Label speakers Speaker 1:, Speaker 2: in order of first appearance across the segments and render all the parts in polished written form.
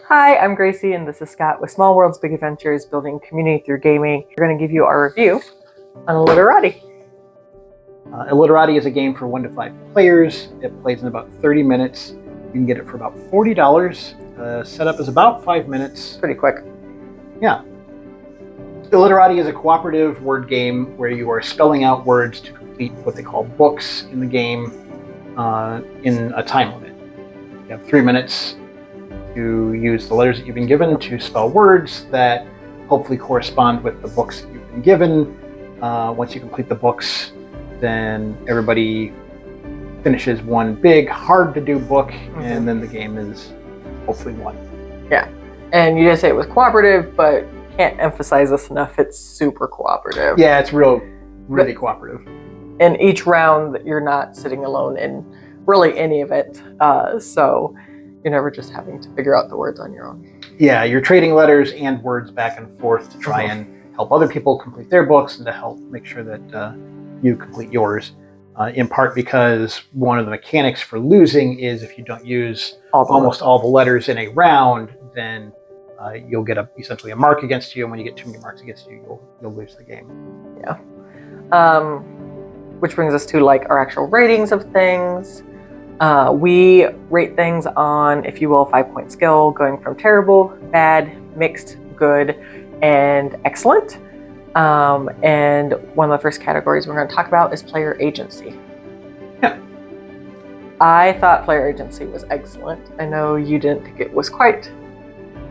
Speaker 1: Hi, I'm Gracie, and this is Scott with Small Worlds, Big Adventures, Building Community Through Gaming. We're going to give you our review on Illiterati.
Speaker 2: Illiterati is a game for 1 to 5 players. It plays in about 30 minutes. You can get it for about $40. Setup is about 5 minutes.
Speaker 1: Pretty quick.
Speaker 2: Yeah. Illiterati is a cooperative word game where you are spelling out words to complete what they call books in the game in a time limit. You have 3 minutes to use the letters that you've been given to spell words that hopefully correspond with the books that you've been given. Once you complete the books, then everybody finishes one big, hard-to-do book, and then the game is hopefully won.
Speaker 1: Yeah, and you didn't say it was cooperative, but can't emphasize this enough. It's super cooperative.
Speaker 2: Yeah, it's really cooperative.
Speaker 1: In each round, you're not sitting alone in really any of it, so you're never just having to figure out the words on your own.
Speaker 2: Yeah, you're trading letters and words back and forth to try and help other people complete their books and to help make sure that you complete yours. In part because one of the mechanics for losing is if you don't use almost all the letters in a round, then you'll get essentially a mark against you, and when you get too many marks against you, you'll lose the game.
Speaker 1: Yeah. Which brings us to like our actual ratings of things. We rate things on, if you will, 5-point scale, going from terrible, bad, mixed, good, and excellent. And one of the first categories we're going to talk about is player agency.
Speaker 2: Yeah.
Speaker 1: I thought player agency was excellent. I know you didn't think it was quite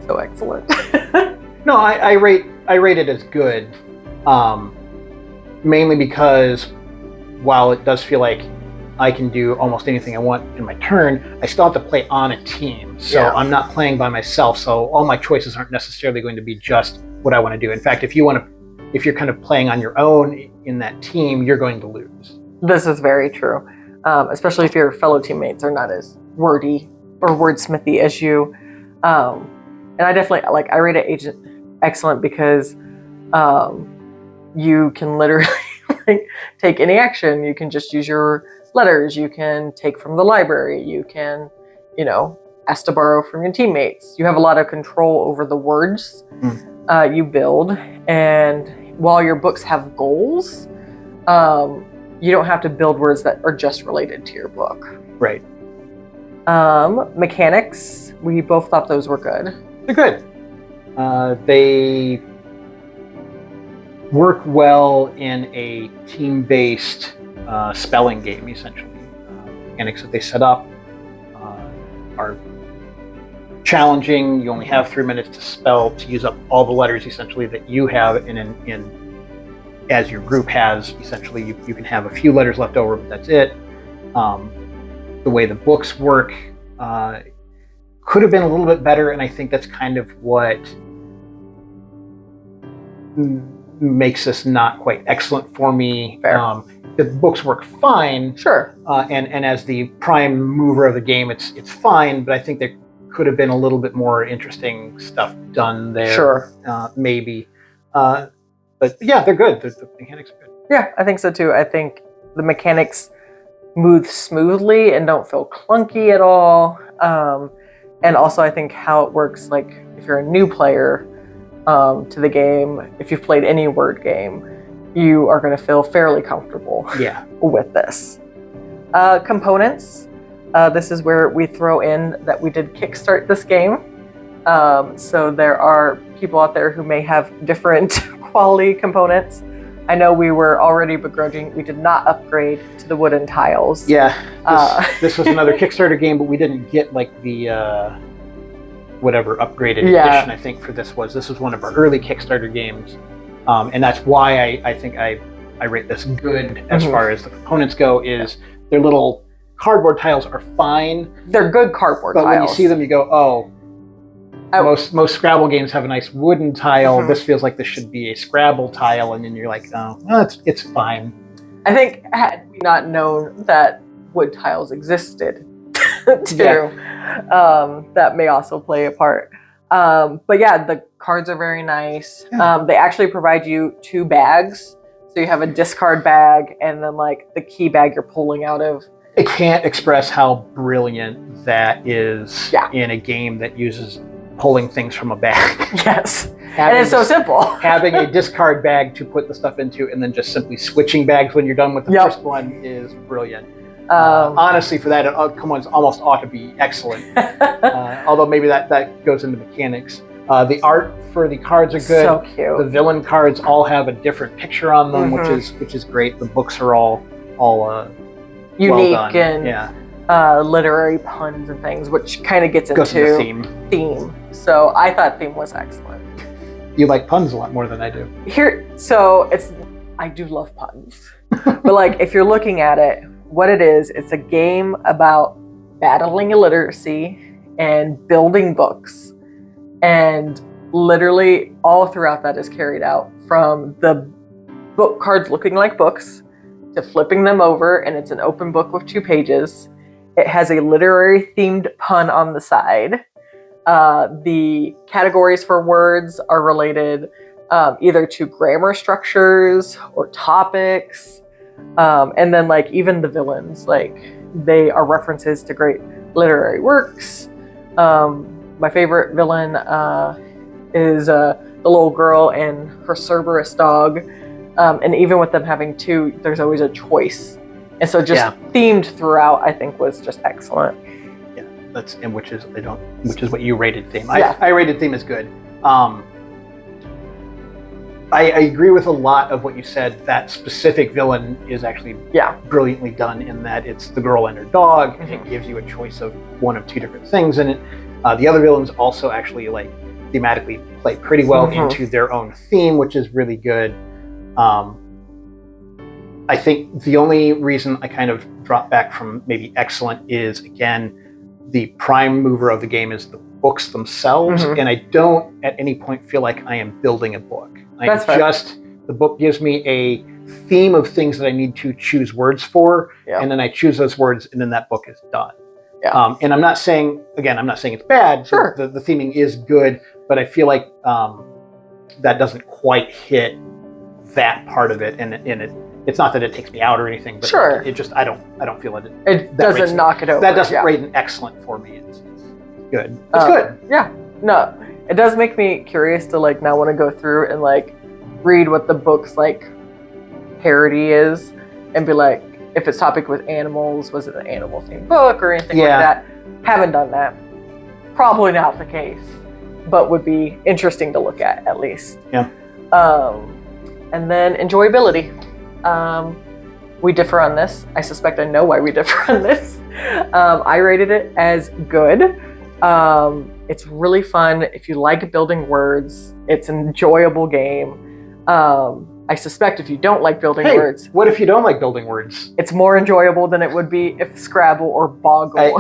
Speaker 1: so excellent.
Speaker 2: No, I rate it as good, mainly because while it does feel like I can do almost anything I want in my turn, I still have to play on a team. So yeah. I'm not playing by myself, so all my choices aren't necessarily going to be just what I want to do. In fact, if you're kind of playing on your own in that team, you're going to lose. This
Speaker 1: is very true, especially if your fellow teammates are not as wordy or wordsmithy as you. And I definitely, I rate it excellent because you can literally take any action. You can just use your letters. You can take from the library. You can, ask to borrow from your teammates. You have a lot of control over the words you build. And while your books have goals, you don't have to build words that are just related to your book.
Speaker 2: Right.
Speaker 1: Mechanics, we both thought those were good.
Speaker 2: They're good. They work well in a team-based spelling game, essentially. Mechanics that they set up are challenging. You only have 3 minutes to use up all the letters, essentially, that you have, and as your group has, essentially, you can have a few letters left over, but that's it. The way the books work could have been a little bit better, and I think that's kind of what makes this not quite excellent for me. The books work fine.
Speaker 1: Sure.
Speaker 2: And as the prime mover of the game, it's fine, but I think there could have been a little bit more interesting stuff done there.
Speaker 1: Sure.
Speaker 2: Maybe. But yeah, they're good. The mechanics are good.
Speaker 1: Yeah, I think so too. I think the mechanics move smoothly and don't feel clunky at all. And also I think how it works, like if you're a new player to the game, if you've played any word game, you are going to feel fairly comfortable with this. Components. This is where we throw in that we did kickstart this game. So there are people out there who may have different quality components. I know we were already begrudging. We did not upgrade to the wooden tiles.
Speaker 2: Yeah, this was another Kickstarter game, but we didn't get like the whatever upgraded edition. I think for this was one of our early Kickstarter games. And that's why I think I rate this good as far as the components go. Is their little cardboard tiles are fine.
Speaker 1: They're good cardboard tiles.
Speaker 2: But when you see them, you go, oh. Most Scrabble games have a nice wooden tile. This feels like this should be a Scrabble tile, and then you're like, oh, well, it's fine.
Speaker 1: I think had we not known that wood tiles existed, too, that may also play a part. But yeah, the cards are very nice. They actually provide you 2 bags. So you have a discard bag and then like the key bag you're pulling out of.
Speaker 2: I can't express how brilliant that is in a game that uses pulling things from a bag.
Speaker 1: Yes. And it's so simple.
Speaker 2: Having a discard bag to put the stuff into and then just simply switching bags when you're done with the first one is brilliant. Honestly, for that, almost ought to be excellent. Although maybe that goes into mechanics. The art for the cards are good.
Speaker 1: So cute.
Speaker 2: The villain cards all have a different picture on them, which is great. The books are all
Speaker 1: unique
Speaker 2: well done.
Speaker 1: And literary puns and things, which kind of gets into theme. So I thought theme was excellent.
Speaker 2: You like puns a lot more than I do.
Speaker 1: I do love puns. But like, if you're looking at it, what it is, it's a game about battling illiteracy and building books. And literally all throughout that is carried out, from the book cards looking like books to flipping them over, and it's an open book with 2 pages. It has a literary themed pun on the side. The categories for words are related either to grammar structures or topics. And then like even the villains, like they are references to great literary works. My favorite villain is the little girl and her Cerberus dog. And even with them having 2, there's always a choice. And so just themed throughout, I think was just excellent.
Speaker 2: Yeah, which is what you rated theme. I rated theme as good. I agree with a lot of what you said. That specific villain is actually brilliantly done in that it's the girl and her dog, and it gives you a choice of one of 2 different things in it. The other villains also actually like thematically play pretty well into their own theme, which is really good. I think the only reason I kind of drop back from maybe excellent is, again, the prime mover of the game is the books themselves, and I don't at any point feel like I am building a book. The book gives me a theme of things that I need to choose words for, and then I choose those words, and then that book is done. And I'm not saying it's bad.
Speaker 1: Sure.
Speaker 2: The theming is good, but I feel like that doesn't quite hit that part of it, and it's not that it takes me out or anything, but it just I don't feel it.
Speaker 1: It doesn't knock it over.
Speaker 2: That doesn't rate an excellent for me. It's good. It's good.
Speaker 1: Yeah. No, it does make me curious to like now want to go through and like read what the book's like parody is, and be like, if it's topic with animals, was it an animal themed book or anything like that? Haven't done that. Probably not the case, but would be interesting to look at least.
Speaker 2: Yeah.
Speaker 1: And then enjoyability. We differ on this. I suspect I know why we differ on this. I rated it as good. It's really fun. If you like building words, it's an enjoyable game. I suspect if you don't like building words...
Speaker 2: What if you don't like building words?
Speaker 1: It's more enjoyable than it would be if Scrabble or Boggle.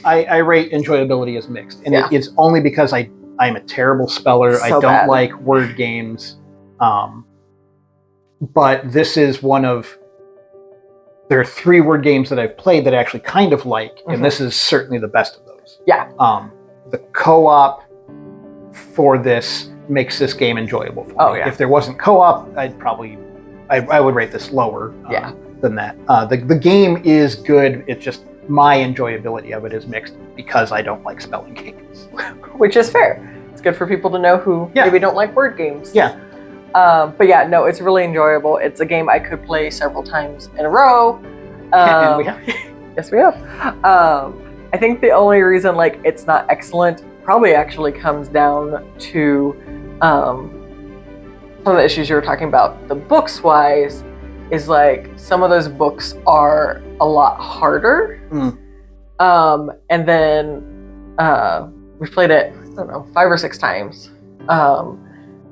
Speaker 2: I rate enjoyability as mixed. And it's only because I'm a terrible speller. I don't like word games. But this is one of... There are 3 word games that I've played that I actually kind of like, and this is certainly the best of those.
Speaker 1: Yeah.
Speaker 2: The co-op for this makes this game enjoyable for me.
Speaker 1: Yeah.
Speaker 2: If there wasn't co-op, I would rate this lower than that. The game is good. It's just my enjoyability of it is mixed because I don't like spelling games.
Speaker 1: Which is fair. It's good for people to know who maybe don't like word games.
Speaker 2: Yeah.
Speaker 1: But yeah, no, it's really enjoyable. It's a game I could play several times in a row.
Speaker 2: And we have.
Speaker 1: Yes, we have. I think the only reason like it's not excellent probably actually comes down to some of the issues you were talking about. The books wise is like some of those books are a lot harder. And then we've played it, I don't know, 5 or 6 times.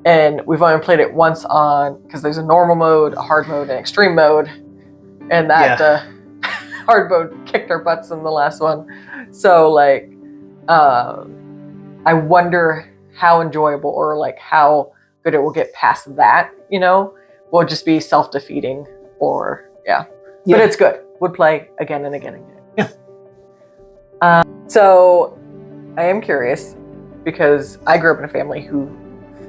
Speaker 1: And we've only played it once on, because there's a normal mode, a hard mode, and extreme mode. And that hard mode kicked our butts in the last one. So like, I wonder how enjoyable or like how good it will get past that, you know? Will it just be self-defeating or, But it's good. Would play again and again and again.
Speaker 2: Yeah.
Speaker 1: So I am curious because I grew up in a family who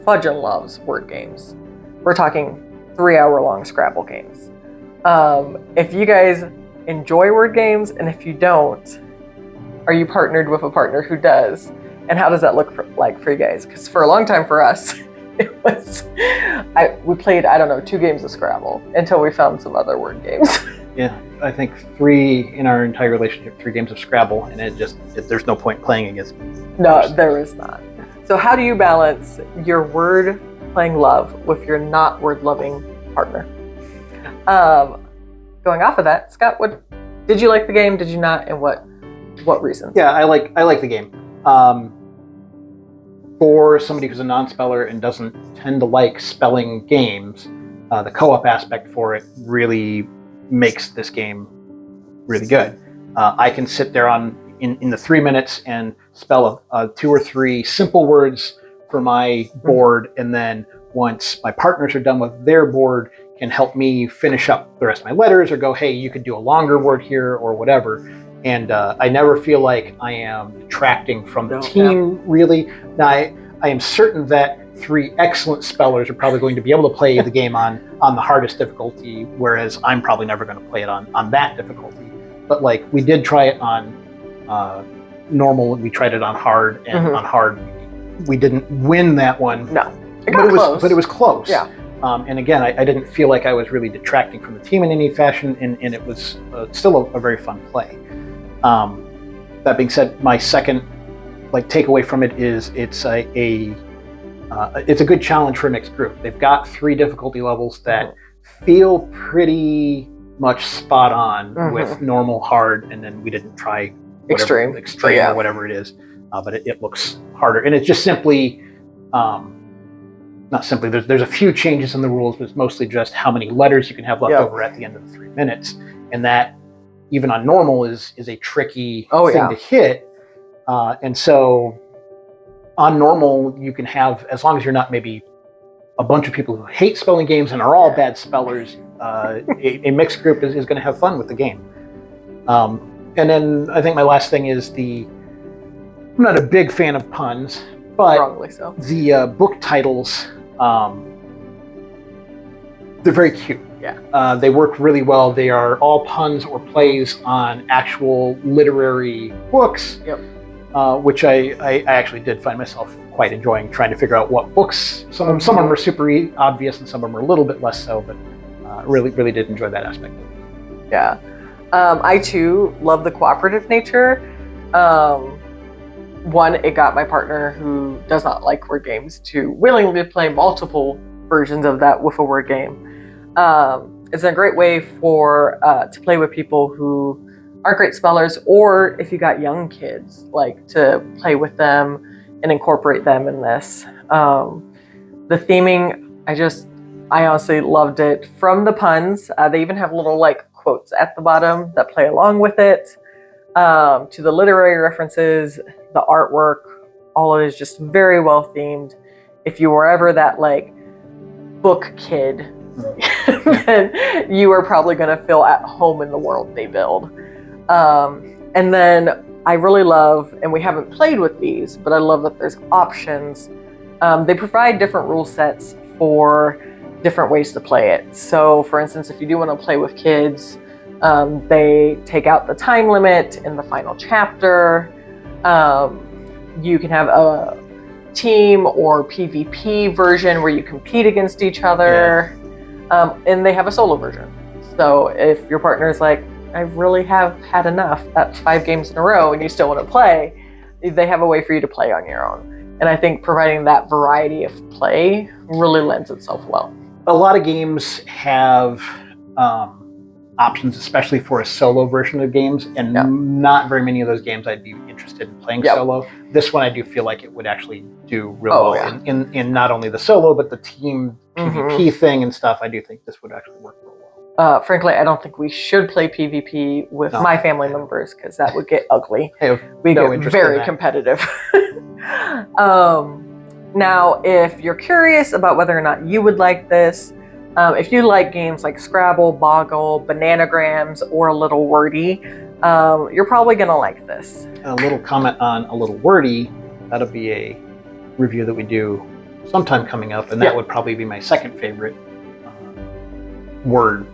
Speaker 1: fudging loves word games. We're talking 3-hour-long Scrabble games. If you guys enjoy word games, and if you don't, are you partnered with a partner who does? And how does that look like for you guys? Because for a long time for us, it was we played, I don't know, 2 games of Scrabble until we found some other word games.
Speaker 2: Yeah, I think 3 in our entire relationship, 3 games of Scrabble, and there's no point playing against me.
Speaker 1: No, there is not. So how do you balance your word playing love with your not word loving partner? Going off of that, Scott, did you like the game? Did you not? And what reasons?
Speaker 2: Yeah, I like the game. For somebody who's a non-speller and doesn't tend to like spelling games, the co-op aspect for it really makes this game really good. I can sit there in the 3 minutes and spell 2 or 3 simple words for my board, and then once my partners are done with their board, can help me finish up the rest of my letters, or go, hey, you could do a longer word here, or whatever. And I never feel like I am detracting from the team, really. Now, I am certain that 3 excellent spellers are probably going to be able to play the game on the hardest difficulty, whereas I'm probably never going to play it on that difficulty. But like, we did try it on normal, we tried it on hard, and on hard, we didn't win that one.
Speaker 1: No, it got close.
Speaker 2: But it was close.
Speaker 1: Yeah.
Speaker 2: And again, I didn't feel like I was really detracting from the team in any fashion, and it was still a very fun play. That being said, my second takeaway from it is it's a good challenge for a mixed group. They've got 3 difficulty levels that feel pretty much spot on with normal, hard, and then we didn't try extreme or whatever it is, but it looks harder, and it's just simply. Not simply, there's a few changes in the rules, but it's mostly just how many letters you can have left over at the end of the 3 minutes. And that, even on normal, is a tricky thing to hit. And so on normal, you can have, as long as you're not maybe a bunch of people who hate spelling games and are all bad spellers, a mixed group is going to have fun with the game. And then I think my last thing is I'm not a big fan of puns, but
Speaker 1: wrongly so.
Speaker 2: The book titles, they're very cute.
Speaker 1: Yeah.
Speaker 2: They work really well. They are all puns or plays on actual literary books, which I actually did find myself quite enjoying, trying to figure out what books. Some of them were super obvious, and some of them were a little bit less so, but really did enjoy that aspect of it.
Speaker 1: Yeah. I too love the cooperative nature. One, it got my partner, who does not like word games, to willingly play multiple versions of that with a word game. It's a great way to play with people who aren't great spellers, or if you got young kids, to play with them and incorporate them in this. The theming, I honestly loved it. From the puns, they even have little quotes at the bottom that play along with it. To the literary references, the artwork, all of it is just very well themed. If you were ever that book kid, then you are probably going to feel at home in the world they build. And then I really love, and we haven't played with these, but I love that there's options. They provide different rule sets for different ways to play it. So for instance, if you do want to play with kids, they take out the time limit in the final chapter. You can have a team or PvP version where you compete against each other. And they have a solo version. So if your partner is like, I really have had enough, that's 5 games in a row, and you still want to play, they have a way for you to play on your own. And I think providing that variety of play really lends itself well.
Speaker 2: A lot of games have options, especially for a solo version of games, and not very many of those games I'd be interested in playing solo. This one I do feel like it would actually do real well in not only the solo, but the team PvP thing and stuff. I do think this would actually work real well.
Speaker 1: Frankly, I don't think we should play PvP with my family members, because that would get ugly. We get very competitive. Now, if you're curious about whether or not you would like this, if you like games like Scrabble, Boggle, Bananagrams, or A Little Wordy, you're probably going to like this.
Speaker 2: A little comment on A Little Wordy, that'll be a review that we do sometime coming up, and that would probably be my second favorite board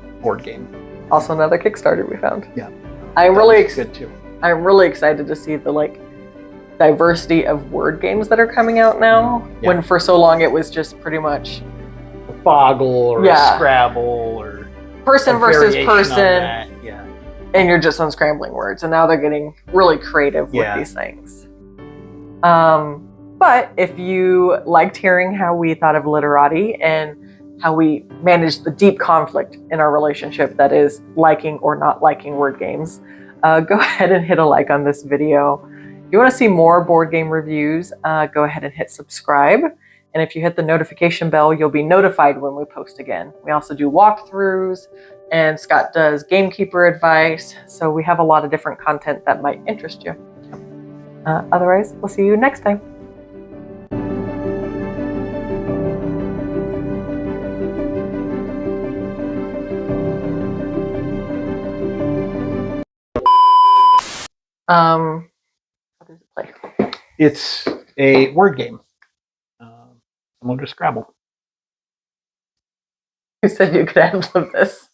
Speaker 2: game.
Speaker 1: Also another Kickstarter we found.
Speaker 2: Yeah.
Speaker 1: I'm really
Speaker 2: good too.
Speaker 1: I'm really excited to see the diversity of word games that are coming out now.
Speaker 2: Yeah.
Speaker 1: When for so long it was just pretty much
Speaker 2: A Boggle or a Scrabble or
Speaker 1: person
Speaker 2: a
Speaker 1: versus
Speaker 2: variation on
Speaker 1: person,
Speaker 2: that. Yeah.
Speaker 1: and you're just unscrambling words. And now they're getting really creative with these things. But if you liked hearing how we thought of Literati and how we managed the deep conflict in our relationship that is liking or not liking word games, go ahead and hit a like on this video. If you want to see more board game reviews, go ahead and hit subscribe. And if you hit the notification bell, you'll be notified when we post again. We also do walkthroughs, and Scott does gamekeeper advice. So we have a lot of different content that might interest you. Otherwise, we'll see you next time. How does it play?
Speaker 2: It's a word game. Similar to Scrabble.
Speaker 1: You said you could handle this.